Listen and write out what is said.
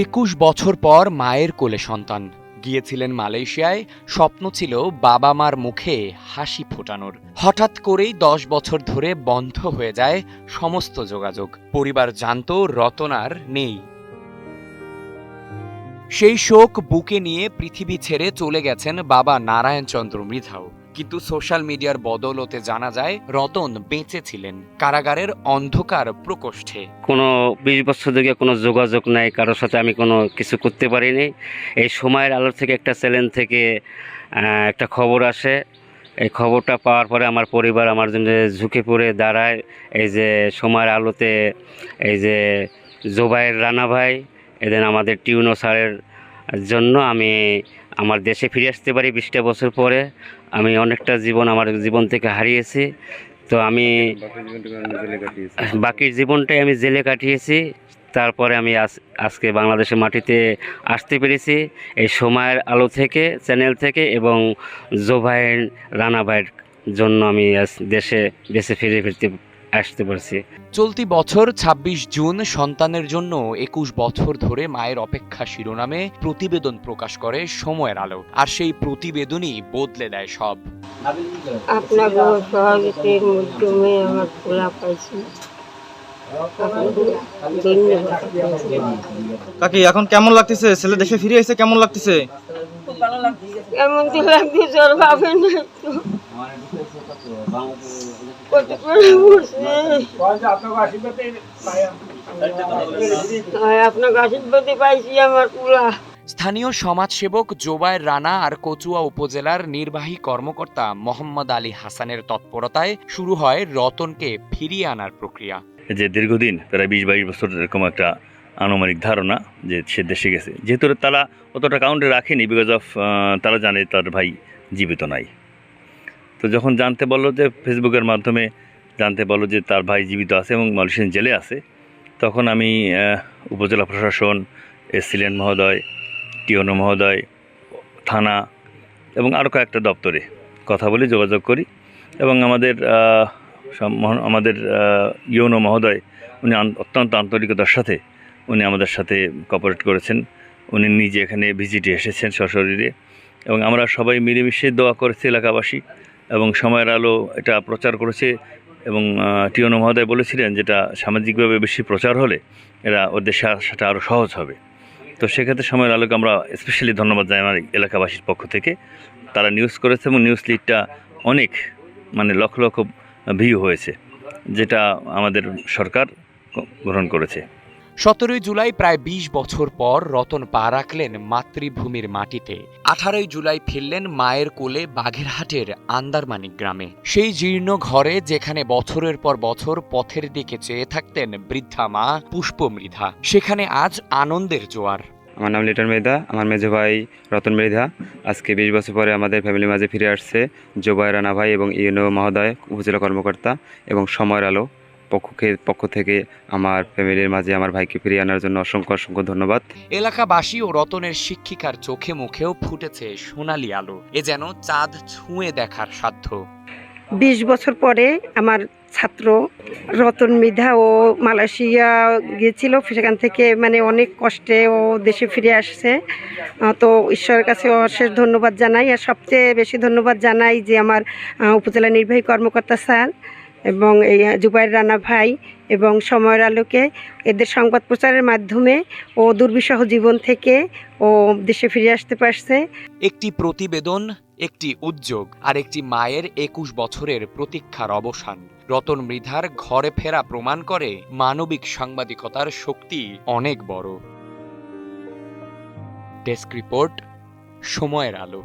21 বছর পর মায়ের কোলে সন্তান। গিয়েছিলেন মালয়েশিয়ায়, স্বপ্ন ছিল বাবা মার মুখে হাসি ফোটানোর। হঠাৎ করেই 10 বছর ধরে বন্ধ হয়ে যায় সমস্ত যোগাযোগ। পরিবার জানতো রতন আর নেই। সেই শোক বুকে নিয়ে পৃথিবী ছেড়ে চলে গেছেন বাবা নারায়ণ চন্দ্র মৃধাও। কিন্তু সোশ্যাল মিডিয়ার বদৌলতে জানা যায় রতন বেঁচে ছিলেন কারাগারের অন্ধকার প্রকোষ্ঠে। কোনো 20 বছর থেকে কোনো যোগাযোগ নাই, কারোর সাথে আমি কোনো কিছু করতে পারিনি। এই সময়ের আলো থেকে একটা চ্যানেল থেকে একটা খবর আসে। এই খবরটা পাওয়ার পরে আমার পরিবার আমার জন্য ঝুঁকে পড়ে দাঁড়ায়। এই যে সময়ের আলোতে এই যে জোবায়ের রানা ভাই, এদিন আমাদের টিউনো স্যারের জন্য আমি আমার দেশে ফিরে আসতে পারি 20টা বছর পরে। আমি অনেকটা আমার জীবন থেকে হারিয়েছি। তো আমি বাকি জীবনটাই আমি জেলে কাটিয়েছি। তারপরে আমি আজকে বাংলাদেশের মাটিতে আসতে পেরেছি এই সময়ের আলো থেকে, চ্যানেল থেকে, এবং জোবায়ের রানা ভাইয়ের জন্য আমি দেশে ফিরে আসতে পারছি। চলতি বছর 26 জুন সন্তানের জন্য 21 বছর ধরে মায়ের অপেক্ষা শিরোনামে প্রতিবেদন প্রকাশ করে সময়ের আলো। আর সেই প্রতিবেদনই বদলে দেয় সব। আপনার সহযোগিতার মাধ্যমে আমার খোলা পাইছি। কাকি এখন কেমন লাগতেছে? ছেলে দেশে ফিরে এসে কেমন লাগতেছে? কেমন তো লাগতেছে আর ভাবেন না তো। আপনার আশীর্বাদে পাইছি আমার পুরা। স্থানীয় সমাজসেবক জোবায়ের রানা আর কচুয়া উপজেলার নির্বাহী কর্মকর্তা মোহাম্মদ আলী হাসানের তৎপরতায় শুরু হয় রতনকে ফিরিয়ে আনার প্রক্রিয়া। যে দীর্ঘদিন প্রায় 20-22 বছর এরকম একটা আনুমানিক ধারণা যে সে দেশে গেছে, যেহেতু তারা অতটা কাউন্টে রাখেনি, বিকজ অফ তারা জানে তার ভাই জীবিত নাই। তো যখন জানতে বললো, যে ফেসবুকের মাধ্যমে জানতে বললো যে তার ভাই জীবিত আছে এবং মালয়েশিয়ান জেলে আছে, তখন আমি উপজেলা প্রশাসন, এসিলেন মহোদয়, টিওনো মহোদয়, থানা এবং আরও কয়েকটা দপ্তরে কথা বলে যোগাযোগ করি। এবং আমাদের ইউনো মহোদয়, উনি অত্যন্ত আন্তরিকতার সাথে উনি আমাদের সাথে কোঅপারেট করেছেন। উনি নিজে এখানে ভিজিটে এসেছেন সশরীরে, এবং আমরা সবাই মিলেমিশে দোয়া করেছি এলাকাবাসী, এবং সময়ের আলো এটা প্রচার করেছে। এবং টিওনো মহোদয় বলেছিলেন যেটা সামাজিকভাবে বেশি প্রচার হলে এরা ওদের সাথে আরও সহজ হবে। তো সেক্ষেত্রে সময়ের আলোকে আমরা স্পেশালি ধন্যবাদ জানাই আমার এলাকাবাসীর পক্ষ থেকে। তারা নিউজ করেছে এবং নিউজ লিডটা অনেক লক্ষ লক্ষ ভিউ হয়েছে, যেটা আমাদের সরকার গ্রহণ করেছে। 17 জুলাই প্রায় 20 বছর পর রতন পা রাখলেন মাতৃভূমির মাটিতে। 18 জুলাই ফিরলেন মায়ের কোলে বাগেরহাটের আন্দারমানিক গ্রামে। সেই জীর্ণ ঘরে যেখানে বছরের পর বছর পথের দিকে চেয়ে থাকতেন বৃদ্ধা মা পুষ্পমৃধা, সেখানে আজ আনন্দের জোয়ার। আমার নাম লিটন মৃধা, আমার মেজো ভাই রতন মৃধা আজকে 20 বছর পরে আমাদের ফ্যামিলির মাঝে ফিরে আসছে। জোবায়ের রানা ভাই এবং ইউনো মহোদয়, উপজেলা কর্মকর্তা এবং সময়ের আলো পক্ষ থেকে আমার ফ্যামিলির মাঝে আমার ভাইকে ফিরিয়ে আনার জন্য অসংখ্য ধন্যবাদ। এলাকাবাসী ও রতনের শিক্ষিকার চোখে মুখেও ফুটেছে সোনালি আলো। এ যেন চাঁদ ছুঁয়ে দেখার সাধ্য। 20 বছর পরে আমার ছাত্র রতন মৃধা ও মালয়েশিয়া গিয়েছিল, সেখান থেকে অনেক কষ্টে ও দেশে ফিরে আসছে। তো ঈশ্বরের কাছে অশেষ ধন্যবাদ জানাই। আর সবচেয়ে বেশি ধন্যবাদ জানাই যে আমার উপজেলা নির্বাহী কর্মকর্তা স্যার এবং এই জোবায়ের রানা ভাই এবং সময়ের আলোকে। এদের সংবাদ প্রচারের মাধ্যমে ও দুর্বিষহ জীবন থেকে ও দেশে ফিরে আসতে পারছে। একটি প্রতিবেদন, একটি উদ্যোগ, আর একটি মায়ের 21 বছরের প্রতীক্ষার অবসান। রতন মৃধার ঘরে ফেরা প্রমাণ করে মানবিক সাংবাদিকতার শক্তি অনেক বড়। ডেস্ক রিপোর্ট, সময়ের আলো।